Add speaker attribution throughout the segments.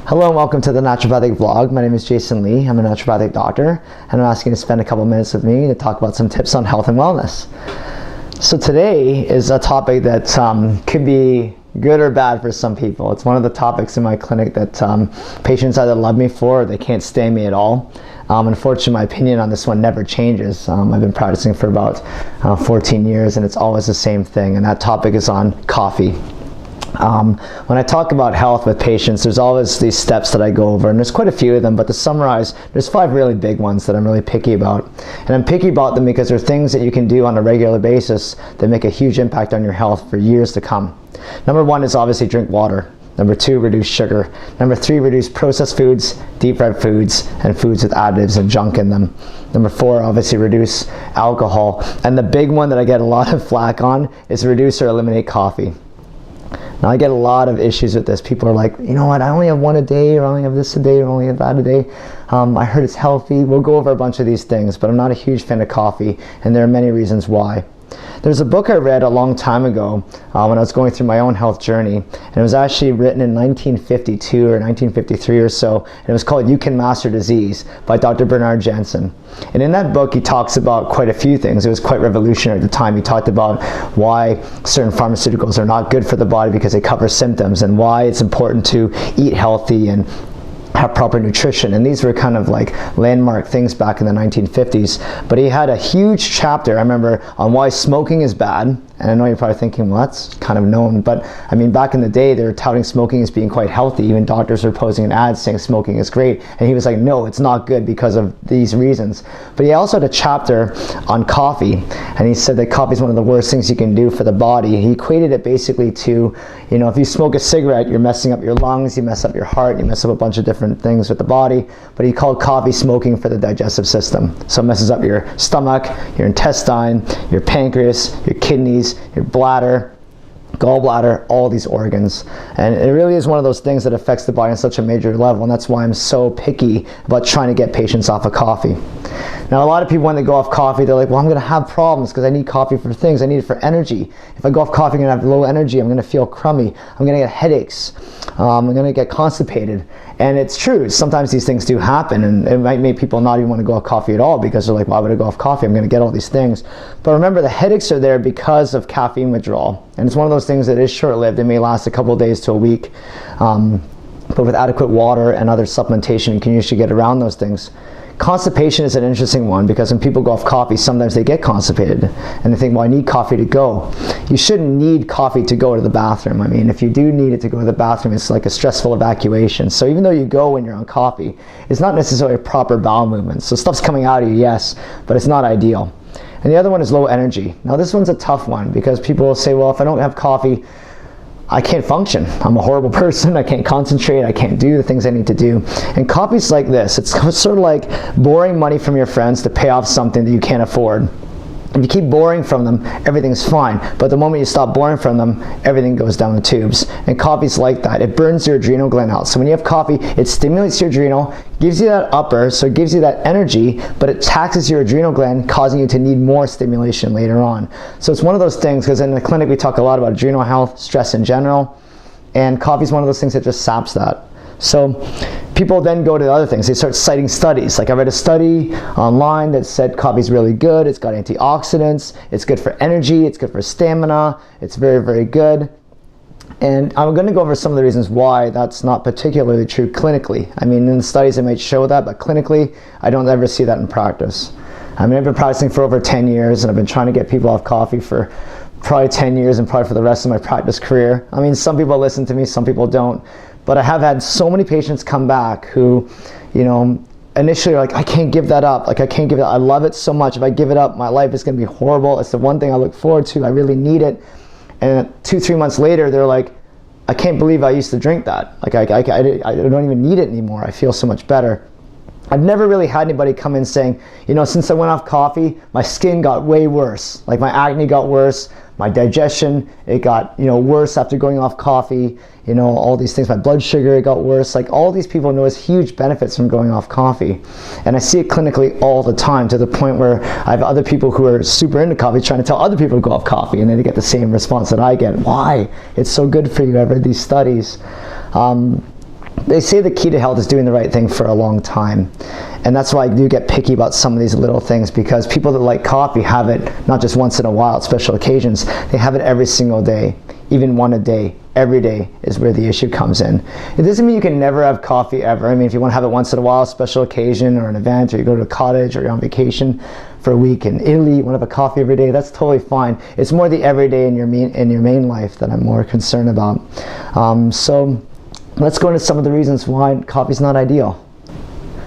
Speaker 1: Hello and welcome to the Naturopathic Vlog. My name is Jason Lee. I'm a naturopathic doctor, and I'm asking you to spend a couple minutes with me to talk about some tips on health and wellness. So today is a topic that could be good or bad for some people. It's one of the topics in my clinic that patients either love me for or they can't stand me at all. Unfortunately, my opinion on this one never changes. I've been practicing for about 14 years, and it's always the same thing, and that topic is on coffee. When I talk about health with patients, there's always these steps that I go over, and there's quite a few of them, but to summarize, there's 5 really big ones that I'm really picky about. And I'm picky about them because they're things that you can do on a regular basis that make a huge impact on your health for years to come. Number 1 is obviously drink water. Number 2, reduce sugar. Number 3, reduce processed foods, deep fried foods, and foods with additives and junk in them. Number 4, obviously reduce alcohol. And the big one that I get a lot of flack on is reduce or eliminate coffee. Now I get a lot of issues with this. People are like, you know what, I only have one a day, or I only have this a day, or I only have that a day. I heard it's healthy. We'll go over a bunch of these things, but I'm not a huge fan of coffee, and there are many reasons why. There's a book I read a long time ago when I was going through my own health journey, and it was actually written in 1952 or 1953 or so, and it was called You Can Master Disease by Dr. Bernard Jensen. And in that book he talks about quite a few things. It was quite revolutionary at the time. He talked about why certain pharmaceuticals are not good for the body because they cover symptoms, and why it's important to eat healthy and have proper nutrition, and these were kind of like landmark things back in the 1950s. But he had a huge chapter, I remember, on why smoking is bad. And I know you're probably thinking, well, that's kind of known, but I mean, back in the day they were touting smoking as being quite healthy. Even doctors were posing an ad saying smoking is great, and he was like, no, it's not good because of these reasons. But he also had a chapter on coffee, and he said that coffee is one of the worst things you can do for the body. He equated it basically to, you know, if you smoke a cigarette, you're messing up your lungs, you mess up your heart, you mess up a bunch of different things with the body. But he called coffee smoking for the digestive system. So it messes up your stomach, your intestine, your pancreas, your kidneys, your bladder, gallbladder, all these organs. And it really is one of those things that affects the body on such a major level, and that's why I'm so picky about trying to get patients off of coffee. Now a lot of people, when they go off coffee, they're like, well, I'm going to have problems because I need coffee for things. I need it for energy. If I go off coffee, I'm going to have low energy. I'm going to feel crummy. I'm going to get headaches. I'm going to get constipated. And it's true, sometimes these things do happen, and it might make people not even want to go off coffee at all because they're like, why would I go off coffee? I'm going to get all these things. But remember, the headaches are there because of caffeine withdrawal. And it's one of those things that is short-lived. It may last a couple of days to a week. But with adequate water and other supplementation, you can usually get around those things. Constipation is an interesting one because when people go off coffee, sometimes they get constipated and they think, well, I need coffee to go. You shouldn't need coffee to go to the bathroom. I mean, if you do need it to go to the bathroom, it's like a stressful evacuation. So even though you go when you're on coffee, it's not necessarily a proper bowel movement. So stuff's coming out of you, yes, but it's not ideal. And the other one is low energy. Now this one's a tough one because people will say, well, if I don't have coffee, I can't function. I'm a horrible person. I can't concentrate. I can't do the things I need to do. And coffee's like this. It's sort of like borrowing money from your friends to pay off something that you can't afford. If you keep borrowing from them, everything's fine. But the moment you stop borrowing from them, everything goes down the tubes. And coffee's like that. It burns your adrenal gland out. So when you have coffee, it stimulates your adrenal, gives you that upper, so it gives you that energy, but it taxes your adrenal gland, causing you to need more stimulation later on. So it's one of those things, because in the clinic we talk a lot about adrenal health, stress in general, and coffee's one of those things that just saps that. So people then go to other things. They start citing studies. Like I read a study online that said coffee's really good. It's got antioxidants. It's good for energy. It's good for stamina. It's very, very good. And I'm going to go over some of the reasons why that's not particularly true clinically. I mean, in the studies it might show that, but clinically, I don't ever see that in practice. I mean, I've been practicing for over 10 years, and I've been trying to get people off coffee for probably 10 years and probably for the rest of my practice career. I mean, some people listen to me, some people don't. But I have had so many patients come back who, you know, initially are like, I can't give that up. Like, I can't give it up. I love it so much. If I give it up, my life is going to be horrible. It's the one thing I look forward to. I really need it. And 2-3 months later, they're like, I can't believe I used to drink that. Like, I don't even need it anymore. I feel so much better. I've never really had anybody come in saying, you know, since I went off coffee, my skin got way worse. Like my acne got worse, my digestion, it got, you know, worse after going off coffee, you know, all these things. My blood sugar, it got worse. Like all these people notice huge benefits from going off coffee. And I see it clinically all the time, to the point where I have other people who are super into coffee trying to tell other people to go off coffee, and then they get the same response that I get. Why? It's so good for you. I've read these studies. They say the key to health is doing the right thing for a long time. And that's why I do get picky about some of these little things, because people that like coffee have it not just once in a while at special occasions, they have it every single day, even one a day. Every day is where the issue comes in. It doesn't mean you can never have coffee ever. I mean, if you want to have it once in a while, a special occasion or an event, or you go to a cottage or you're on vacation for a week in Italy, you want to have a coffee every day, that's totally fine. It's more the everyday in your main life that I'm more concerned about. So let's go into some of the reasons why coffee is not ideal.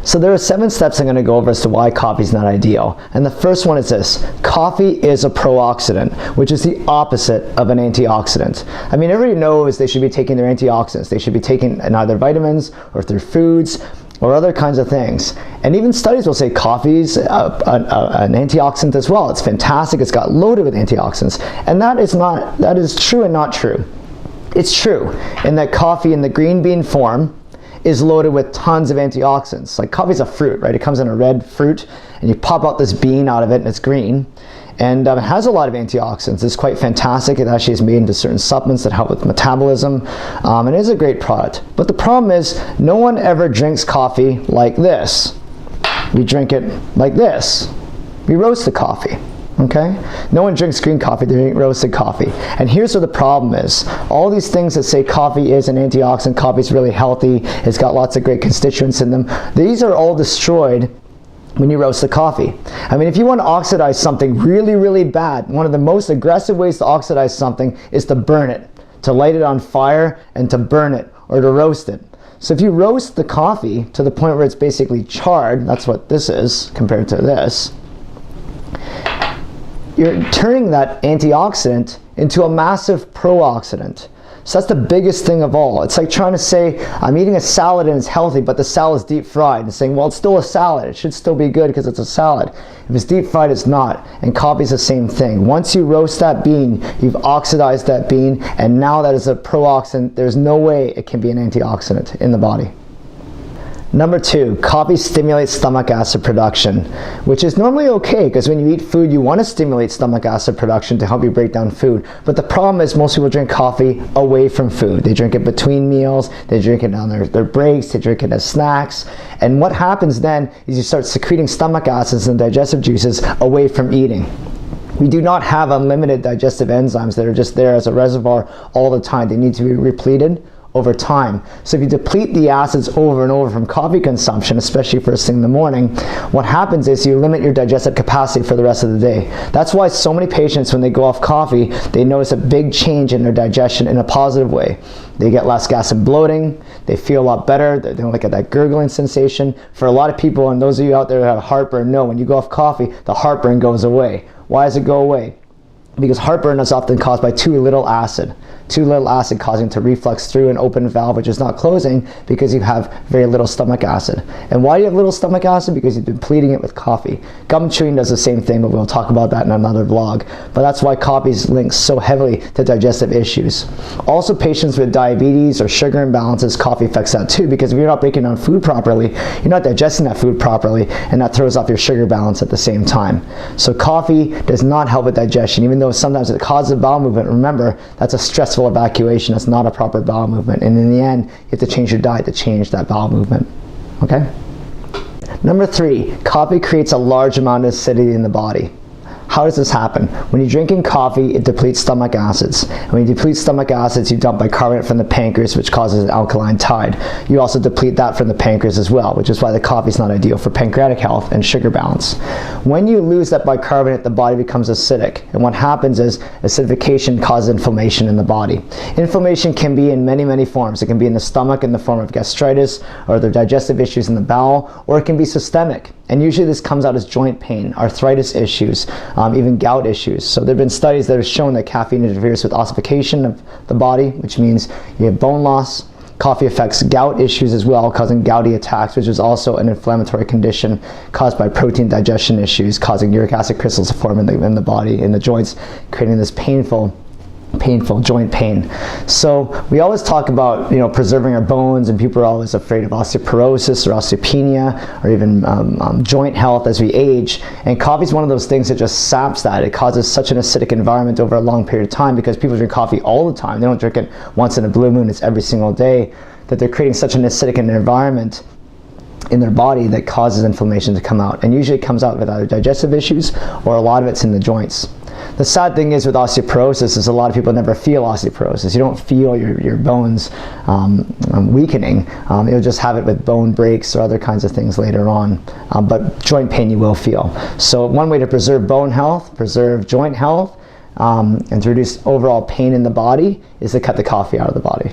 Speaker 1: So there are 7 steps I'm going to go over as to why coffee is not ideal. And the first one is this: coffee is a pro-oxidant, which is the opposite of an antioxidant. I mean, everybody knows they should be taking their antioxidants. They should be taking in either vitamins or through foods or other kinds of things. And even studies will say coffee is an antioxidant as well. It's fantastic. It's got loaded with antioxidants. And that is true and not true. It's true in that coffee in the green bean form is loaded with tons of antioxidants. Like, coffee's a fruit, right? It comes in a red fruit, and you pop out this bean out of it, and it's green. And it has a lot of antioxidants. It's quite fantastic. It actually is made into certain supplements that help with metabolism. And it is a great product. But the problem is, no one ever drinks coffee like this. We drink it like this. We roast the coffee. Okay? No one drinks green coffee, they drink roasted coffee. And here's where the problem is. All these things that say coffee is an antioxidant, coffee is really healthy, it's got lots of great constituents in them, these are all destroyed when you roast the coffee. I mean, if you want to oxidize something really, really bad, one of the most aggressive ways to oxidize something is to burn it, to light it on fire and to burn it or to roast it. So if you roast the coffee to the point where it's basically charred, that's what this is compared to this, you're turning that antioxidant into a massive pro-oxidant. So that's the biggest thing of all. It's like trying to say, I'm eating a salad and it's healthy, but the salad is deep fried. And saying, well, it's still a salad. It should still be good because it's a salad. If it's deep fried, it's not. And coffee is the same thing. Once you roast that bean, you've oxidized that bean, and now that is a pro-oxidant. There's no way it can be an antioxidant in the body. Number 2, coffee stimulates stomach acid production, which is normally okay, because when you eat food, you want to stimulate stomach acid production to help you break down food. But the problem is most people drink coffee away from food. They drink it between meals, they drink it on their breaks, they drink it as snacks. And what happens then is you start secreting stomach acids and digestive juices away from eating. We do not have unlimited digestive enzymes that are just there as a reservoir all the time. They need to be repleted over time. So if you deplete the acids over and over from coffee consumption, especially first thing in the morning, what happens is you limit your digestive capacity for the rest of the day. That's why so many patients, when they go off coffee, they notice a big change in their digestion in a positive way. They get less gas and bloating, they feel a lot better, they don't get that gurgling sensation. For a lot of people, and those of you out there who have heartburn know, when you go off coffee, the heartburn goes away. Why does it go away? Because heartburn is often caused by too little acid. Too little acid causing to reflux through an open valve, which is not closing because you have very little stomach acid. And why do you have little stomach acid? Because you've been depleting it with coffee. Gum chewing does the same thing, but we'll talk about that in another vlog. But that's why coffee is linked so heavily to digestive issues. Also, patients with diabetes or sugar imbalances, coffee affects that too, because if you're not breaking down food properly, you're not digesting that food properly, and that throws off your sugar balance at the same time. So coffee does not help with digestion, even though sometimes it causes a bowel movement. Remember, that's a stressful evacuation. That's not a proper bowel movement. And in the end, you have to change your diet to change that bowel movement. Okay? Number 3, coffee creates a large amount of acidity in the body. How does this happen? When you're drinking coffee, it depletes stomach acids. And when you deplete stomach acids, you dump bicarbonate from the pancreas, which causes an alkaline tide. You also deplete that from the pancreas as well, which is why the coffee is not ideal for pancreatic health and sugar balance. When you lose that bicarbonate, the body becomes acidic. And what happens is acidification causes inflammation in the body. Inflammation can be in many, many forms. It can be in the stomach in the form of gastritis or the digestive issues in the bowel, or it can be systemic. And usually this comes out as joint pain, arthritis issues, even gout issues. So there have been studies that have shown that caffeine interferes with ossification of the body, which means you have bone loss. Coffee affects gout issues as well, causing gouty attacks, which is also an inflammatory condition caused by protein digestion issues, causing uric acid crystals to form in the body, in the joints, creating this painful joint pain. So we always talk about, preserving our bones, and people are always afraid of osteoporosis or osteopenia or even joint health as we age. And coffee is one of those things that just saps that. It causes such an acidic environment over a long period of time because people drink coffee all the time. They don't drink it once in a blue moon. It's every single day. that they're creating such an acidic environment in their body that causes inflammation to come out. And usually it comes out with either digestive issues or a lot of it's in the joints. The sad thing is with osteoporosis is a lot of people never feel osteoporosis. You don't feel your bones weakening. You'll just have it with bone breaks or other kinds of things later on. But joint pain you will feel. So one way to preserve bone health, preserve joint health, and to reduce overall pain in the body is to cut the coffee out of the body.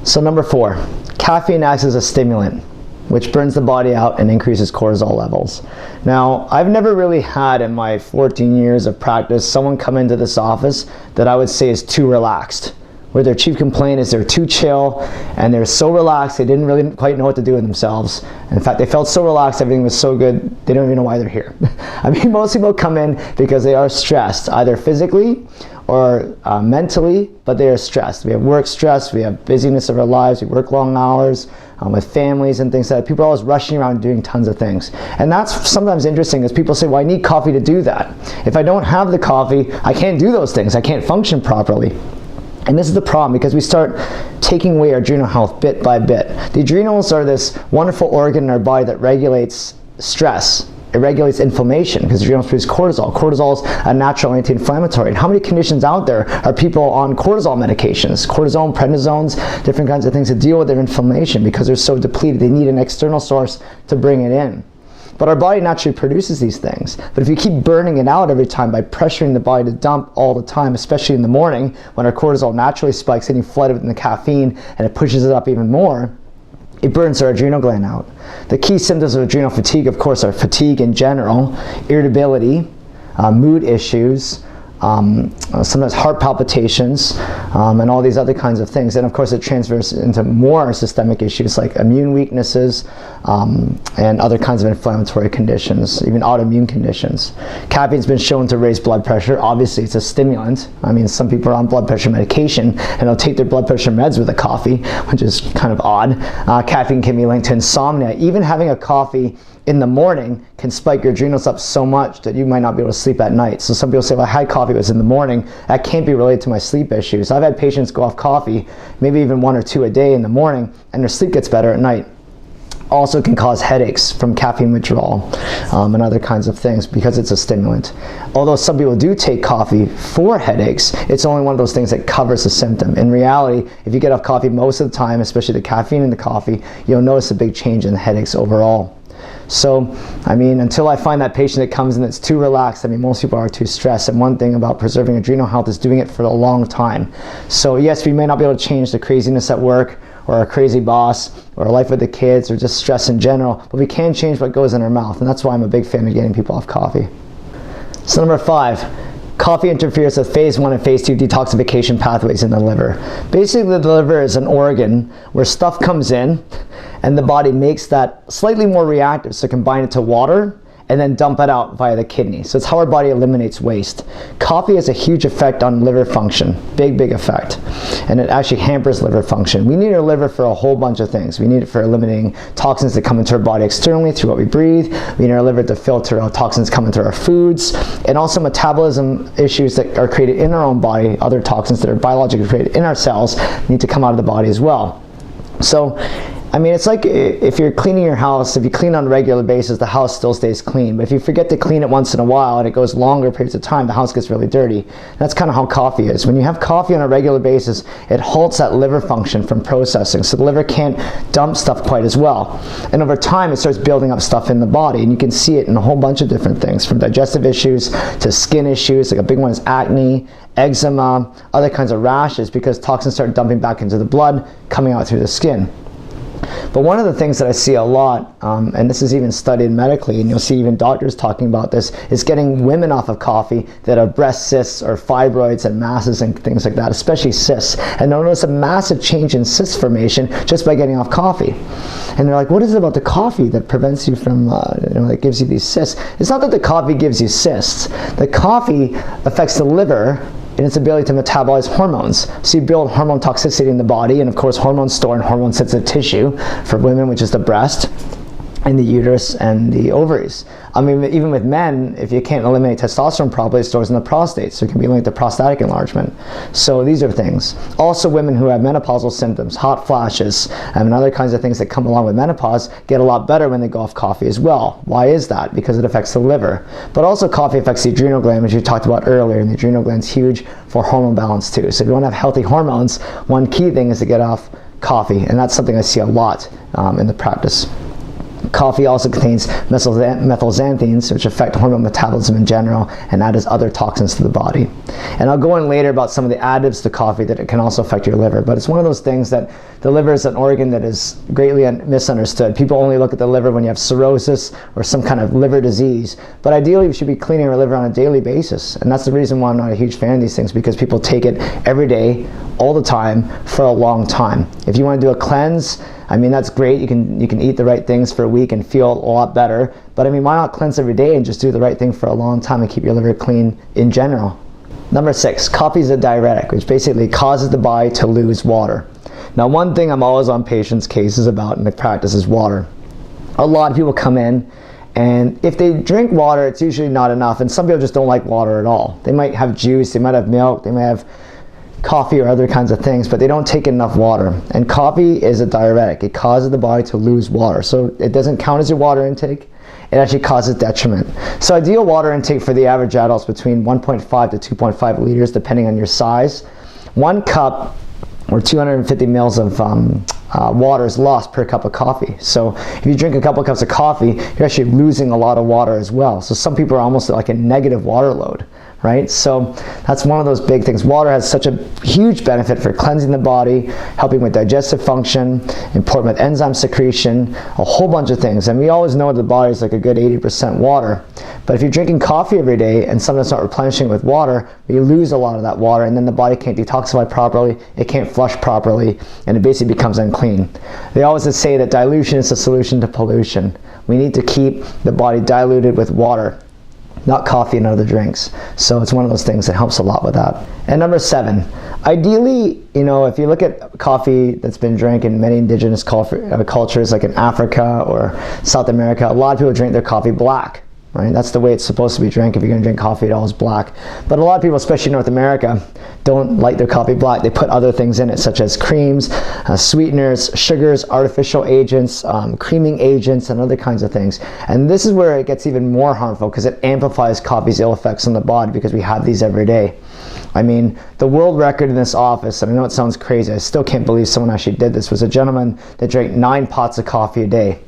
Speaker 1: So number 4, caffeine acts as a stimulant, which burns the body out and increases cortisol levels. Now, I've never really had in my 14 years of practice someone come into this office that I would say is too relaxed, where their chief complaint is they're too chill and they're so relaxed they didn't really quite know what to do with themselves. In fact, they felt so relaxed, everything was so good, they don't even know why they're here. I mean, most people come in because they are stressed, either physically or mentally, but they are stressed. We have work stress, we have busyness of our lives, we work long hours with families and things like that. People are always rushing around doing tons of things. And that's sometimes interesting is people say, well, I need coffee to do that. If I don't have the coffee, I can't do those things. I can't function properly. And this is the problem because we start taking away our adrenal health bit by bit. The adrenals are this wonderful organ in our body that regulates stress. It regulates inflammation because adrenals produce cortisol. Cortisol is a natural anti-inflammatory. And how many conditions out there are people on cortisol medications, cortisone, prednisones, different kinds of things to deal with their inflammation because they're so depleted. They need an external source to bring it in. But our body naturally produces these things. But if you keep burning it out every time by pressuring the body to dump all the time, especially in the morning when our cortisol naturally spikes, getting flooded with the caffeine and it pushes it up even more, it burns our adrenal gland out. The key symptoms of adrenal fatigue, of course, are fatigue in general, irritability, mood issues, sometimes heart palpitations, and all these other kinds of things. And of course it transfers into more systemic issues like immune weaknesses and other kinds of inflammatory conditions, even autoimmune conditions. Caffeine's been shown to raise blood pressure. Obviously it's a stimulant. I mean, some people are on blood pressure medication and they'll take their blood pressure meds with a coffee, which is kind of odd. Caffeine can be linked to insomnia. Even having a coffee in the morning can spike your adrenals up so much that you might not be able to sleep at night. So some people say, well, I had coffee, it was in the morning. That can't be related to my sleep issues. I've had patients go off coffee, maybe even 1 or 2 a day in the morning, and their sleep gets better at night. Also can cause headaches from caffeine withdrawal and other kinds of things because it's a stimulant. Although some people do take coffee for headaches, it's only one of those things that covers the symptom. In reality, if you get off coffee most of the time, especially the caffeine in the coffee, you'll notice a big change in the headaches overall. So, I mean, until I find that patient that comes in that's too relaxed, I mean, most people are too stressed. And one thing about preserving adrenal health is doing it for a long time. So yes, we may not be able to change the craziness at work or a crazy boss or life with the kids or just stress in general, but we can change what goes in our mouth. And that's why I'm a big fan of getting people off coffee. So number 5. Coffee interferes with phase 1 and phase 2 detoxification pathways in the liver. Basically, the liver is an organ where stuff comes in and the body makes that slightly more reactive, so combine it to water and then dump it out via the kidney. So it's how our body eliminates waste. Coffee has a huge effect on liver function, big effect. And it actually hampers liver function. We need our liver for a whole bunch of things. We need it for eliminating toxins that come into our body externally through what we breathe. We need our liver to filter out toxins coming through our foods, and also metabolism issues that are created in our own body, other toxins that are biologically created in our cells need to come out of the body as well. So, I mean, it's like if you're cleaning your house, if you clean on a regular basis, the house still stays clean. But if you forget to clean it once in a while and it goes longer periods of time, the house gets really dirty. That's kind of how coffee is. When you have coffee on a regular basis, it halts that liver function from processing. So the liver can't dump stuff quite as well. And over time, it starts building up stuff in the body. And you can see it in a whole bunch of different things, from digestive issues to skin issues. Like a big one is acne, eczema, other kinds of rashes, because toxins start dumping back into the blood, coming out through the skin. But one of the things that I see a lot, and this is even studied medically, and you'll see even doctors talking about this, is getting women off of coffee that have breast cysts or fibroids and masses and things like that, especially cysts. And they'll notice a massive change in cyst formation just by getting off coffee. And they're like, what is it about the coffee that prevents you from, that gives you these cysts? It's not that the coffee gives you cysts. The coffee affects the liver in its ability to metabolize hormones. So you build hormone toxicity in the body, and of course hormones store in hormone sensitive tissue for women, which is the breast. in the uterus and the ovaries. I mean, even with men, if you can't eliminate testosterone properly, it stores in the prostate, so it can be linked to prostatic enlargement. So these are things. Also, women who have menopausal symptoms, hot flashes, and other kinds of things that come along with menopause get a lot better when they go off coffee as well. Why is that? Because it affects the liver. But also coffee affects the adrenal gland, which you talked about earlier, and the adrenal gland's huge for hormone balance too. So if you want to have healthy hormones, one key thing is to get off coffee, and that's something I see a lot in the practice. Coffee also contains methylxanthines, which affect hormone metabolism in general and add as other toxins to the body. And I'll go in later about some of the additives to coffee that it can also affect your liver. But it's one of those things that the liver is an organ that is greatly misunderstood. People only look at the liver when you have cirrhosis or some kind of liver disease. But ideally, we should be cleaning our liver on a daily basis. And that's the reason why I'm not a huge fan of these things, because people take it every day, all the time, for a long time. If you want to do a cleanse, I mean, that's great. You can eat the right things for a week and feel a lot better. But I mean, why not cleanse every day and just do the right thing for a long time and keep your liver clean in general? Number 6, coffee is a diuretic, which basically causes the body to lose water. Now, one thing I'm always on patients' cases about in the practice is water. A lot of people come in, and if they drink water, it's usually not enough. And some people just don't like water at all. They might have juice, they might have milk, they might have coffee or other kinds of things, but they don't take enough water. And coffee is a diuretic. It causes the body to lose water. So it doesn't count as your water intake. It actually causes detriment. So ideal water intake for the average adult is between 1.5 to 2.5 liters, depending on your size. 1 cup or 250 mils of water is lost per cup of coffee. So if you drink a couple of cups of coffee, you're actually losing a lot of water as well. So some people are almost like a negative water load, right? So that's one of those big things. Water has such a huge benefit for cleansing the body, helping with digestive function, important with enzyme secretion, a whole bunch of things. And we always know the body is like a good 80% water. But if you're drinking coffee every day and something's not replenishing with water, you lose a lot of that water, and then the body can't detoxify properly, it can't flush properly, and it basically becomes unclean. They always say that dilution is the solution to pollution. We need to keep the body diluted with water, not coffee and other drinks. So it's one of those things that helps a lot with that. And number 7, ideally, if you look at coffee that's been drank in many indigenous cultures, like in Africa or South America, a lot of people drink their coffee black. Right? That's the way it's supposed to be drank. If you're going to drink coffee, it all is black. But a lot of people, especially in North America, don't like their coffee black. They put other things in it, such as creams, sweeteners, sugars, artificial agents, creaming agents, and other kinds of things. And this is where it gets even more harmful, because it amplifies coffee's ill effects on the body, because we have these every day. I mean, the world record in this office, and I know it sounds crazy, I still can't believe someone actually did this, was a gentleman that drank 9 pots of coffee a day.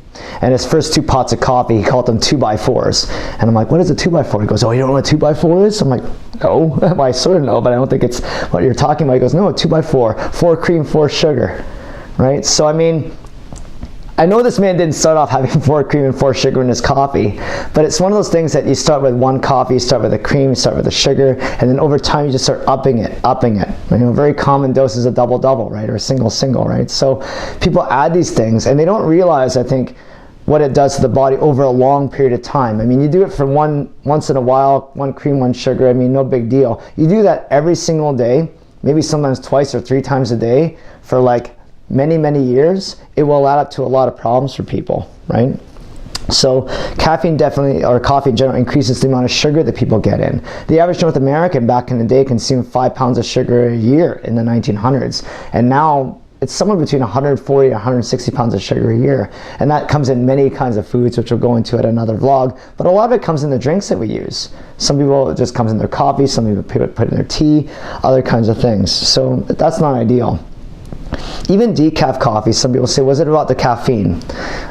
Speaker 1: And his first 2 pots of coffee, he called them 2x4s. And I'm like, what is a 2x4? He goes, oh, you don't know what a 2x4 is? I'm like, no. Well, I sort of know, but I don't think it's what you're talking about. He goes, no, a 2x4, 4 cream, 4 sugar, right? So, I mean, I know this man didn't start off having 4 cream and 4 sugar in his coffee, but it's one of those things that you start with 1 coffee, you start with the cream, you start with the sugar, and then over time you just start upping it. Very common doses of double-double, right, or single, right? So people add these things, and they don't realize, I think, what it does to the body over a long period of time. I mean, you do it for once in a while, 1 cream, 1 sugar, I mean, no big deal. You do that every single day, maybe sometimes twice or 3 times a day for like many years, it will add up to a lot of problems for people, right? So caffeine definitely, or coffee in general, increases the amount of sugar that people get in. The average North American back in the day consumed 5 pounds of sugar a year in the 1900s, and now it's somewhere between 140 to 160 pounds of sugar a year. And that comes in many kinds of foods, which we'll go into at another vlog. But a lot of it comes in the drinks that we use. Some people, it just comes in their coffee, some people put it in their tea, other kinds of things. So that's not ideal. Even decaf coffee, some people say, was it about the caffeine?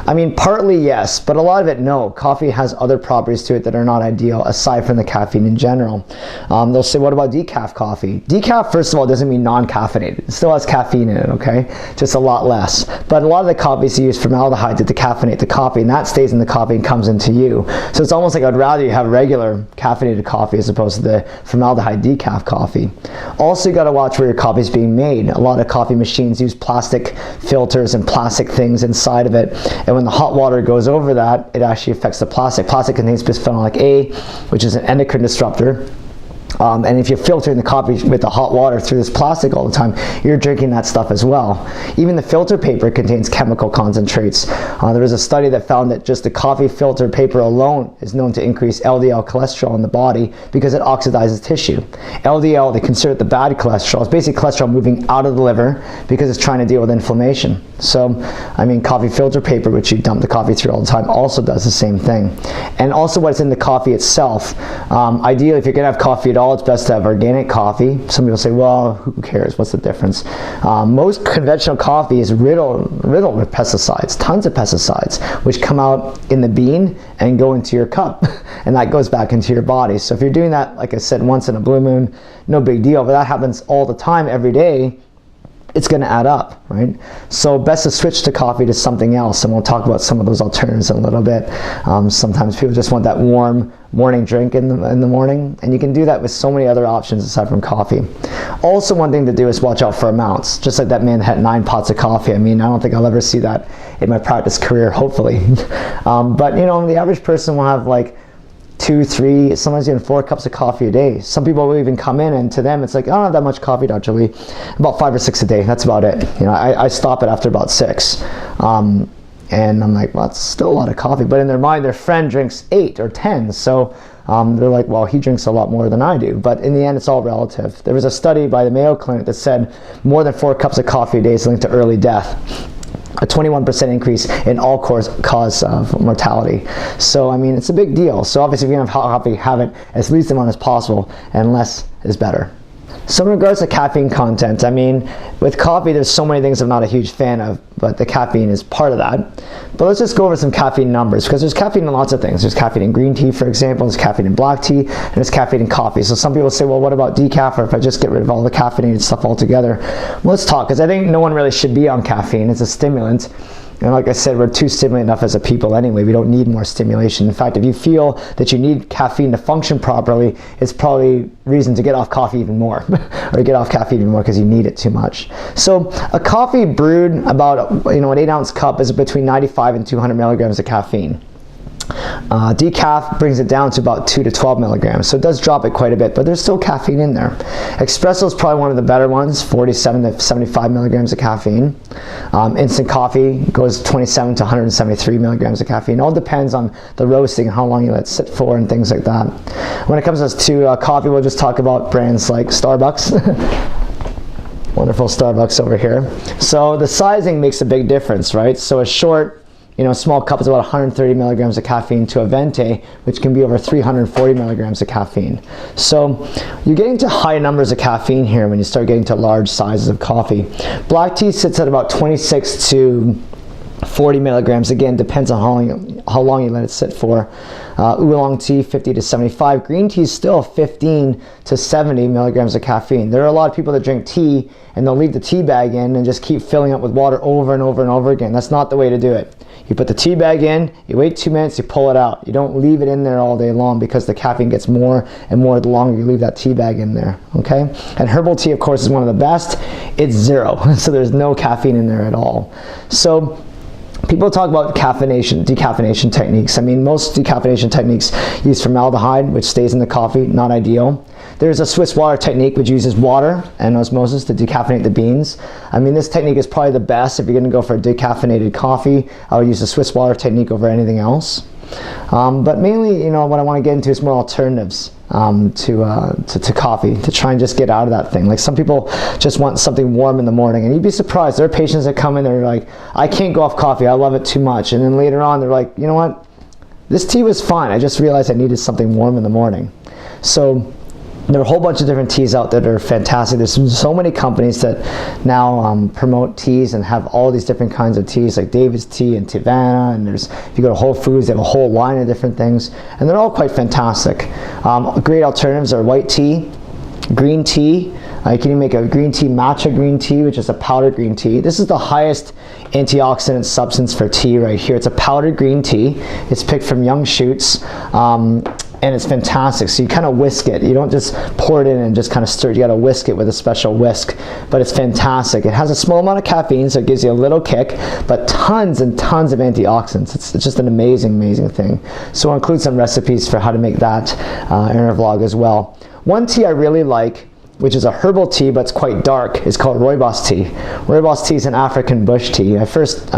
Speaker 1: I mean, partly yes, but a lot of it, no. Coffee has other properties to it that are not ideal, aside from the caffeine in general. They'll say, what about decaf coffee? Decaf, first of all, doesn't mean non-caffeinated. It still has caffeine in it, okay? Just a lot less. But a lot of the coffees use formaldehyde to decaffeinate the coffee, and that stays in the coffee and comes into you. So it's almost like I'd rather you have regular caffeinated coffee as opposed to the formaldehyde decaf coffee. Also, you got to watch where your coffee is being made. A lot of coffee machines use plastic filters and plastic things inside of it, and when the hot water goes over that, it actually affects the plastic. Plastic contains bisphenol A, which is an endocrine disruptor. And if you're filtering the coffee with the hot water through this plastic all the time, you're drinking that stuff as well. Even the filter paper contains chemical concentrates. There was a study that found that just the coffee filter paper alone is known to increase LDL cholesterol in the body because it oxidizes tissue. LDL, they consider it the bad cholesterol. It's basically cholesterol moving out of the liver because it's trying to deal with inflammation. So, I mean, coffee filter paper, which you dump the coffee through all the time, also does the same thing. And also what's in the coffee itself. Ideally, if you're going to have coffee at all, it's best to have organic coffee. Some people say, well, who cares? What's the difference? Most conventional coffee is riddled with pesticides, tons of pesticides, which come out in the bean and go into your cup, and that goes back into your body. So if you're doing that, like I said, once in a blue moon, no big deal, but that happens all the time, every day, it's going to add up, right? So best to switch to coffee to something else, and we'll talk about some of those alternatives in a little bit. Sometimes people just want that warm morning drink in the morning, and you can do that with so many other options aside from coffee. Also, one thing to do is watch out for amounts. Just like that man that had 9 pots of coffee. I mean, I don't think I'll ever see that in my practice career, hopefully. But you know, the average person will have like 2, 3, sometimes even 4 cups of coffee a day. Some people will even come in, and to them it's like, I don't have that much coffee, Dr. Lee. About 5 or 6 a day, that's about it. You know, I stop it after about 6. And I'm like, well, that's still a lot of coffee. But in their mind, their friend drinks 8 or 10. So they're like, well, he drinks a lot more than I do. But in the end, it's all relative. There was a study by the Mayo Clinic that said more than 4 cups of coffee a day is linked to early death. A 21% increase in all cause of mortality. So, I mean, it's a big deal. So obviously, if you're going to have hot coffee, have it as least amount as possible, and less is better. So in regards to caffeine content, I mean, with coffee, there's so many things I'm not a huge fan of, but the caffeine is part of that. But let's just go over some caffeine numbers, because there's caffeine in lots of things. There's caffeine in green tea, for example, there's caffeine in black tea, and there's caffeine in coffee. So some people say, well, what about decaf, or if I just get rid of all the caffeinated stuff altogether? Well, let's talk, because I think no one really should be on caffeine. It's a stimulant. And like I said, we're too stimulant enough as a people anyway. We don't need more stimulation. In fact, if you feel that you need caffeine to function properly, it's probably reason to get off coffee even more, or get off caffeine even more because you need it too much. So a coffee brewed about, an 8-ounce cup is between 95 and 200 milligrams of caffeine. Decaf brings it down to about 2 to 12 milligrams, so it does drop it quite a bit, but there's still caffeine in there. Espresso is probably one of the better ones, 47 to 75 milligrams of caffeine. Instant coffee goes 27 to 173 milligrams of caffeine. It all depends on the roasting, how long you let it sit for, and things like that. When it comes to coffee, we'll just talk about brands like Starbucks. Wonderful Starbucks over here. So the sizing makes a big difference, right? So a short, small cup is about 130 milligrams of caffeine to a venti, which can be over 340 milligrams of caffeine. So you're getting to high numbers of caffeine here when you start getting to large sizes of coffee. Black tea sits at about 26 to 40 milligrams. Again, depends on how long you let it sit for. Oolong tea, 50 to 75. Green tea is still 15 to 70 milligrams of caffeine. There are a lot of people that drink tea and they'll leave the tea bag in and just keep filling up with water over and over and over again. That's not the way to do it. You put the tea bag in, you wait 2 minutes, you pull it out. You don't leave it in there all day long, because the caffeine gets more and more the longer you leave that tea bag in there, okay? And herbal tea, of course, is one of the best. It's 0, so there's no caffeine in there at all. So people talk about decaffeination techniques. I mean, most decaffeination techniques use formaldehyde, which stays in the coffee, not ideal. There's a Swiss water technique, which uses water and osmosis to decaffeinate the beans. I mean, this technique is probably the best. If you're gonna go for a decaffeinated coffee, I would use the Swiss water technique over anything else. But mainly, what I wanna get into is more alternatives to coffee, to try and just get out of that thing. Like, some people just want something warm in the morning, and you'd be surprised. There are patients that come in, they're like, I can't go off coffee, I love it too much. And then later on, they're like, you know what? This tea was fine. I just realized I needed something warm in the morning. So there are a whole bunch of different teas out there that are fantastic. There's so many companies that now promote teas and have all these different kinds of teas, like David's Tea and Tivana, and if you go to Whole Foods, they have a whole line of different things, and they're all quite fantastic. Great alternatives are white tea, green tea. You can even make a green tea, matcha green tea, which is a powdered green tea. This is the highest antioxidant substance for tea right here. It's a powdered green tea. It's picked from young shoots. And it's fantastic. So you kind of whisk it. You don't just pour it in and just kind of stir it. You got to whisk it with a special whisk. But it's fantastic. It has a small amount of caffeine, so it gives you a little kick, but tons and tons of antioxidants. It's just an amazing, amazing thing. So I'll include some recipes for how to make that in our vlog as well. One tea I really like, which is a herbal tea, but it's quite dark, is called rooibos tea. Rooibos tea is an African bush tea. I first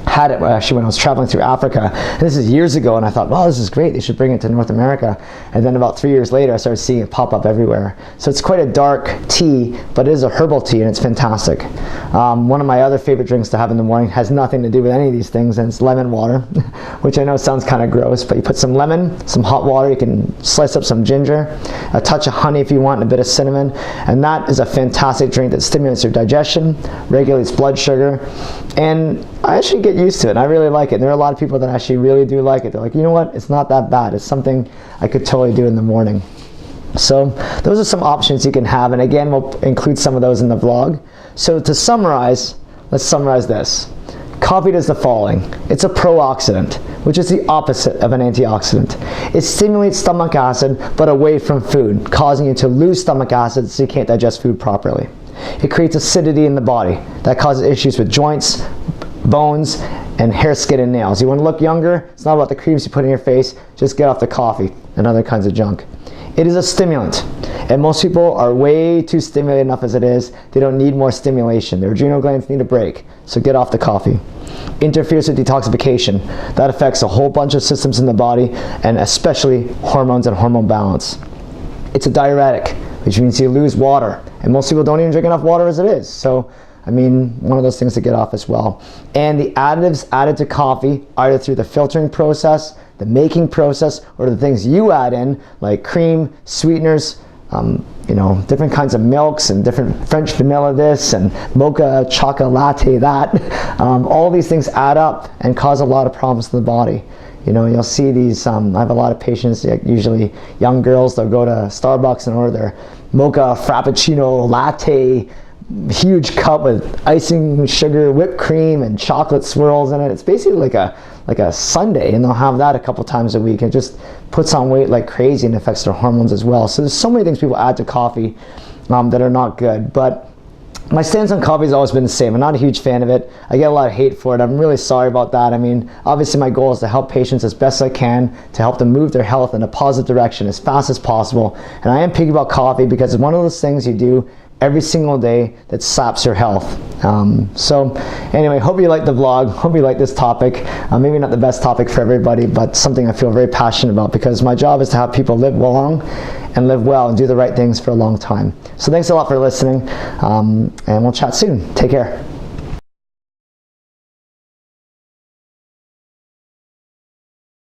Speaker 1: had it actually when I was traveling through Africa, and this is years ago, and I thought, wow, this is great, they should bring it to North America. And then about 3 years later I started seeing it pop up everywhere. So it's quite a dark tea, but it is a herbal tea, and it's fantastic. One of my other favorite drinks to have in the morning has nothing to do with any of these things, and it's lemon water, which I know sounds kind of gross, but you put some lemon, some hot water, you can slice up some ginger, a touch of honey if you want, and a bit of cinnamon, and that is a fantastic drink that stimulates your digestion, regulates blood sugar, and I actually get used to it. I really like it. And there are a lot of people that actually really do like it. They're like, you know what? It's not that bad. It's something I could totally do in the morning. So those are some options you can have. And again, we'll include some of those in the vlog. So to summarize, let's summarize this. Coffee does the following. It's a pro-oxidant, which is the opposite of an antioxidant. It stimulates stomach acid, but away from food, causing you to lose stomach acid so you can't digest food properly. It creates acidity in the body that causes issues with joints, bones, and hair, skin, and nails. You want to look younger? It's not about the creams you put in your face. Just get off the coffee and other kinds of junk. It is a stimulant, and most people are way too stimulated enough as it is. They don't need more stimulation. Their adrenal glands need a break, so get off the coffee. Interferes with detoxification. That affects a whole bunch of systems in the body, and especially hormones and hormone balance. It's a diuretic, which means you lose water, and most people don't even drink enough water as it is. So I mean, one of those things to get off as well. And the additives added to coffee, either through the filtering process, the making process, or the things you add in, like cream, sweeteners, different kinds of milks, and different French vanilla this, and mocha chocolate latte that. All these things add up and cause a lot of problems to the body. You know, you'll see these, I have a lot of patients, usually young girls, they'll go to Starbucks and order their mocha frappuccino latte, huge cup with icing, sugar, whipped cream, and chocolate swirls in it. It's basically like a sundae, and they'll have that a couple times a week. It just puts on weight like crazy and affects their hormones as well. So there's so many things people add to coffee that are not good. But my stance on coffee has always been the same. I'm not a huge fan of it. I get a lot of hate for it. I'm really sorry about that. I mean, obviously my goal is to help patients as best I can, to help them move their health in a positive direction as fast as possible. And I am picky about coffee because it's one of those things you do every single day that saps your health. So anyway, hope you like the vlog. Hope you like this topic. Maybe not the best topic for everybody, but something I feel very passionate about, because my job is to have people live long and live well and do the right things for a long time. So thanks a lot for listening, and we'll chat soon. Take care.